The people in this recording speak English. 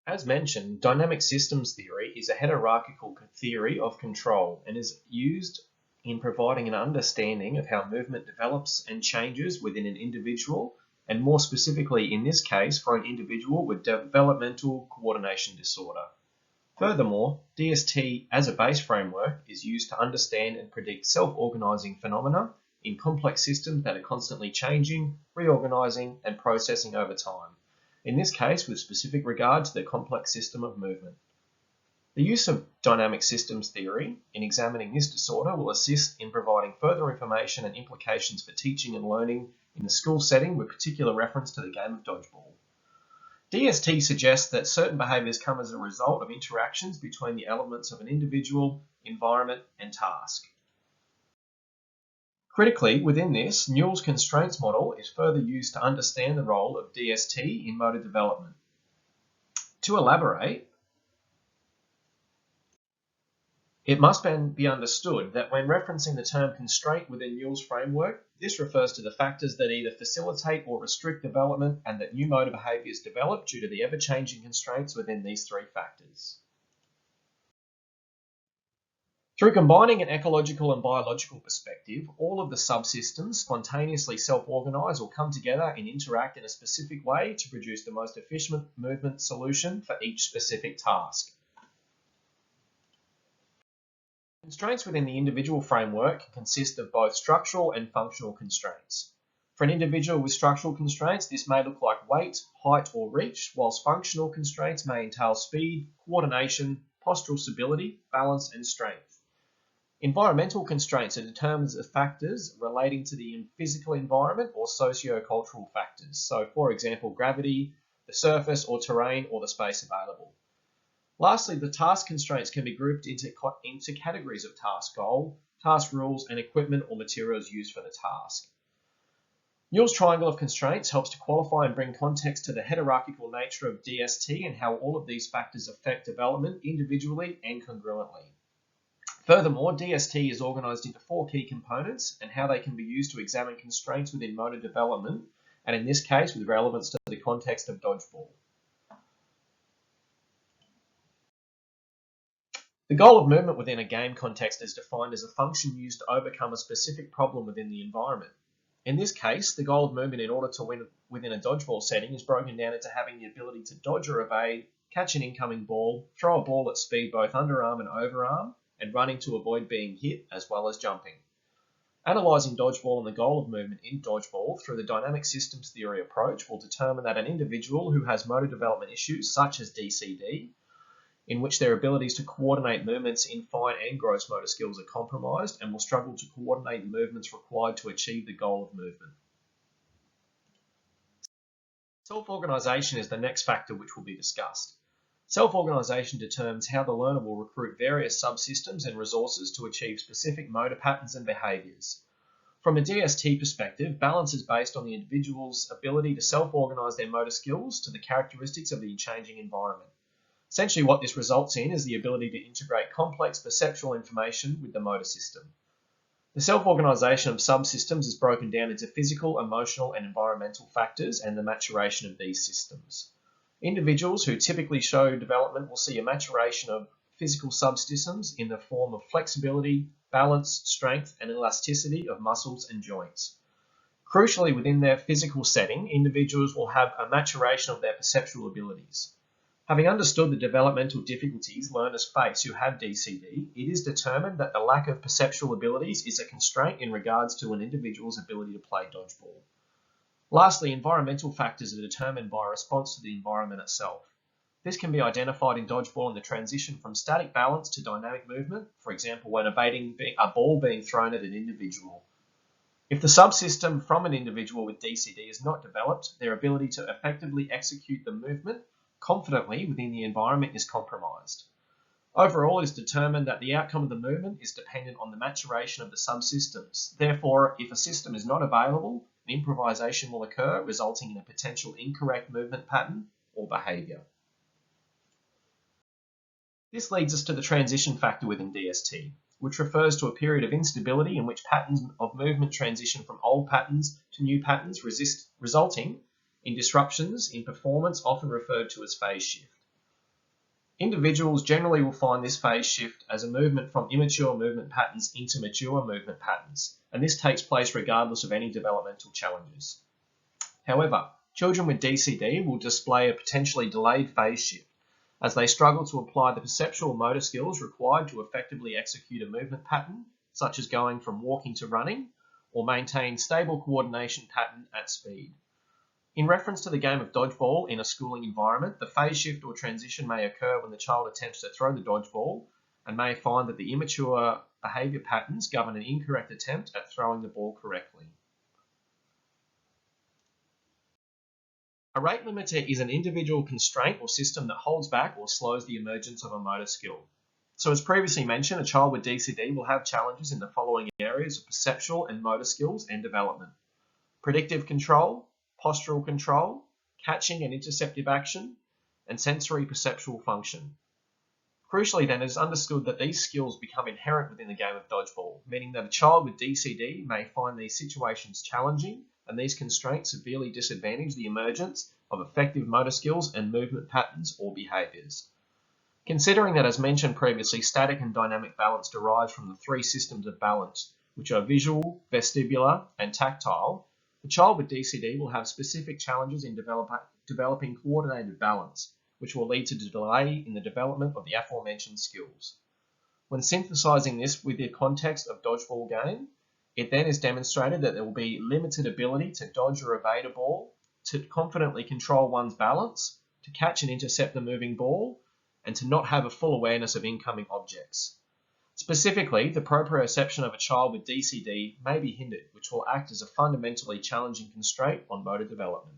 As mentioned, dynamic systems theory is a hierarchical theory of control and is used in providing an understanding of how movement develops and changes within an individual, and more specifically in this case for an individual with developmental coordination disorder. Furthermore, DST as a base framework is used to understand and predict self-organizing phenomena in complex systems that are constantly changing, reorganizing, and processing over time, in this case with specific regard to the complex system of movement. The use of dynamic systems theory in examining this disorder will assist in providing further information and implications for teaching and learning in the school setting with particular reference to the game of dodgeball. DST suggests that certain behaviours come as a result of interactions between the elements of an individual, environment, and task. Critically, within this, Newell's constraints model is further used to understand the role of DST in motor development. To elaborate, it must be understood that when referencing the term constraint within Newell's framework, this refers to the factors that either facilitate or restrict development and that new motor behaviours develop due to the ever-changing constraints within these three factors. Through combining an ecological and biological perspective, all of the subsystems spontaneously self-organise or come together and interact in a specific way to produce the most efficient movement solution for each specific task. Constraints within the individual framework consist of both structural and functional constraints. For an individual with structural constraints, this may look like weight, height, or reach, whilst functional constraints may entail speed, coordination, postural stability, balance, and strength. Environmental constraints are determined as factors relating to the physical environment or socio-cultural factors. So, for example, gravity, the surface or terrain, or the space available. Lastly, the task constraints can be grouped into categories of task goal, task rules, and equipment or materials used for the task. Newell's triangle of constraints helps to qualify and bring context to the hierarchical nature of DST and how all of these factors affect development individually and congruently. Furthermore, DST is organised into 4 key components and how they can be used to examine constraints within motor development, and in this case with relevance to the context of dodgeball. The goal of movement within a game context is defined as a function used to overcome a specific problem within the environment. In this case, the goal of movement in order to win within a dodgeball setting is broken down into having the ability to dodge or evade, catch an incoming ball, throw a ball at speed both underarm and overarm, and running to avoid being hit, as well as jumping. Analysing dodgeball and the goal of movement in dodgeball through the dynamic systems theory approach will determine that an individual who has motor development issues such as DCD, in which their abilities to coordinate movements in fine and gross motor skills are compromised and will struggle to coordinate the movements required to achieve the goal of movement. Self-organisation is the next factor which will be discussed. Self-organisation determines how the learner will recruit various subsystems and resources to achieve specific motor patterns and behaviours. From a DST perspective, balance is based on the individual's ability to self-organise their motor skills to the characteristics of the changing environment. Essentially what this results in is the ability to integrate complex perceptual information with the motor system. The self-organisation of subsystems is broken down into physical, emotional, and environmental factors and the maturation of these systems. Individuals who typically show development will see a maturation of physical subsystems in the form of flexibility, balance, strength, and elasticity of muscles and joints. Crucially, within their physical setting, individuals will have a maturation of their perceptual abilities. Having understood the developmental difficulties learners face who have DCD, it is determined that the lack of perceptual abilities is a constraint in regards to an individual's ability to play dodgeball. Lastly, environmental factors are determined by a response to the environment itself. This can be identified in dodgeball in the transition from static balance to dynamic movement, for example, when evading a ball being thrown at an individual. If the subsystem from an individual with DCD is not developed, their ability to effectively execute the movement confidently within the environment is compromised. Overall, it is determined that the outcome of the movement is dependent on the maturation of the subsystems. Therefore, if a system is not available, an improvisation will occur, resulting in a potential incorrect movement pattern or behaviour. This leads us to the transition factor within DST, which refers to a period of instability in which patterns of movement transition from old patterns to new patterns, resulting in disruptions in performance, often referred to as phase shift. Individuals generally will find this phase shift as a movement from immature movement patterns into mature movement patterns, and this takes place regardless of any developmental challenges. However, children with DCD will display a potentially delayed phase shift as they struggle to apply the perceptual motor skills required to effectively execute a movement pattern, such as going from walking to running, or maintain stable coordination pattern at speed. In reference to the game of dodgeball in a schooling environment, the phase shift or transition may occur when the child attempts to throw the dodgeball and may find that the immature behaviour patterns govern an incorrect attempt at throwing the ball correctly. A rate limiter is an individual constraint or system that holds back or slows the emergence of a motor skill. So as previously mentioned, a child with DCD will have challenges in the following areas of perceptual and motor skills and development: predictive control, postural control, catching and interceptive action, and sensory perceptual function. Crucially then, it is understood that these skills become inherent within the game of dodgeball, meaning that a child with DCD may find these situations challenging, and these constraints severely disadvantage the emergence of effective motor skills and movement patterns or behaviours. Considering that, as mentioned previously, static and dynamic balance derives from the three systems of balance, which are visual, vestibular, and tactile, the child with DCD will have specific challenges in developing coordinated balance, which will lead to delay in the development of the aforementioned skills. When synthesizing this with the context of dodgeball game, it then is demonstrated that there will be limited ability to dodge or evade a ball, to confidently control one's balance, to catch and intercept the moving ball, and to not have a full awareness of incoming objects. Specifically, the proprioception of a child with DCD may be hindered, which will act as a fundamentally challenging constraint on motor development.